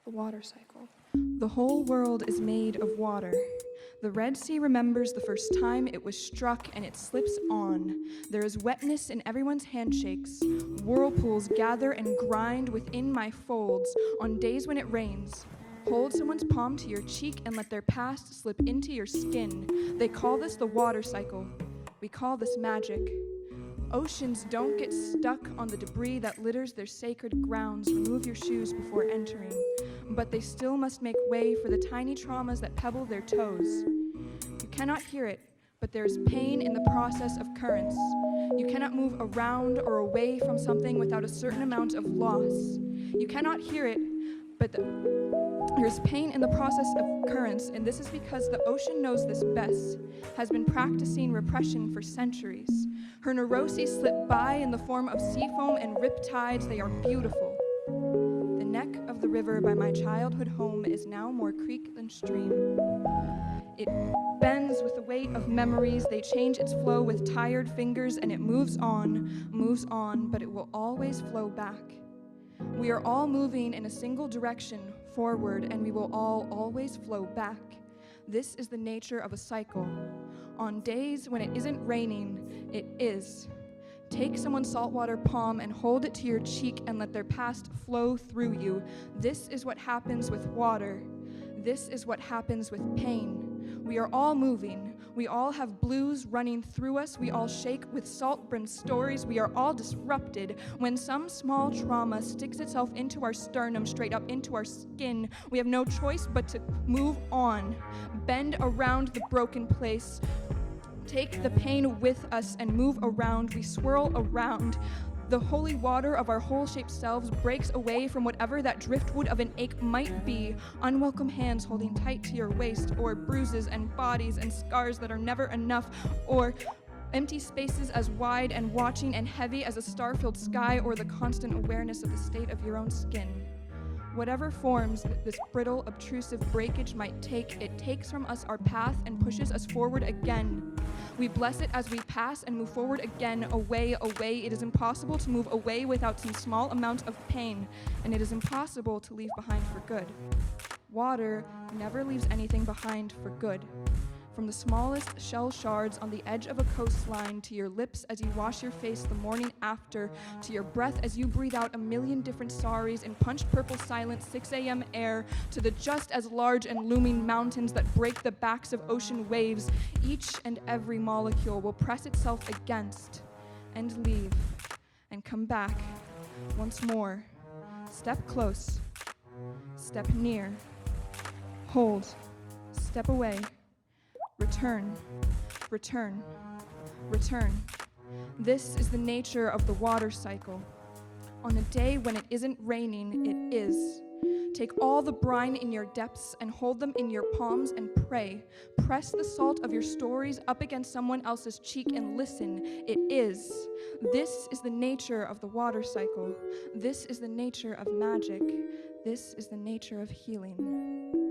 The water cycle. The whole world is made of water. The Red Sea remembers the first time it was struck and it slips on. There is wetness in everyone's handshakes. Whirlpools gather and grind within my folds on days when it rains. Hold someone's palm to your cheek and let their past slip into your skin. They call this the water cycle. We call this magic. Oceans don't get stuck on the debris that litters their sacred grounds. Remove your shoes before entering. But they still must make way for the tiny traumas that pebble their toes. You cannot hear it, but there is pain in the process of currents. You cannot move around or away from something without a certain amount of loss. You cannot hear it, but there's pain in the process of currents, and this is because the ocean knows this best, has been practicing repression for centuries. Her neuroses slip by in the form of sea foam and rip tides. They are beautiful. The neck of the river by my childhood home is now more creek than stream. It bends with the weight of memories. They change its flow with tired fingers, and it moves on, but it will always flow back. We are all moving in a single direction, forward, and we will all always flow back. This is the nature of a cycle. On days when it isn't raining, it is. Take someone's saltwater palm and hold it to your cheek and let their past flow through you. This is what happens with water. This is what happens with pain. We are all moving. We all have blues running through us. We all shake with salt-brimmed stories. We are all disrupted. When some small trauma sticks itself into our sternum, straight up into our skin, we have no choice but to move on. Bend around the broken place. Take the pain with us and move around. We swirl around. The holy water of our whole-shaped selves breaks away from whatever that driftwood of an ache might be. Unwelcome hands holding tight to your waist, or bruises and bodies and scars that are never enough, or empty spaces as wide and watching and heavy as a star-filled sky, or the constant awareness of the state of your own skin. Whatever forms this brittle, obtrusive breakage might take, it takes from us our path and pushes us forward again. We bless it as we pass and move forward again, away, away. It is impossible to move away without some small amount of pain, and it is impossible to leave behind for good. Water never leaves anything behind for good. From the smallest shell shards on the edge of a coastline, to your lips as you wash your face the morning after, to your breath as you breathe out a million different sorries in punched purple silent 6 a.m. air, to the just as large and looming mountains that break the backs of ocean waves, each and every molecule will press itself against and leave and come back once more. Step close, step near, hold, step away. Return, return, return. This is the nature of the water cycle. On a day when it isn't raining, it is. Take all the brine in your depths and hold them in your palms and pray. Press the salt of your stories up against someone else's cheek and listen. It is. This is the nature of the water cycle. This is the nature of magic. This is the nature of healing.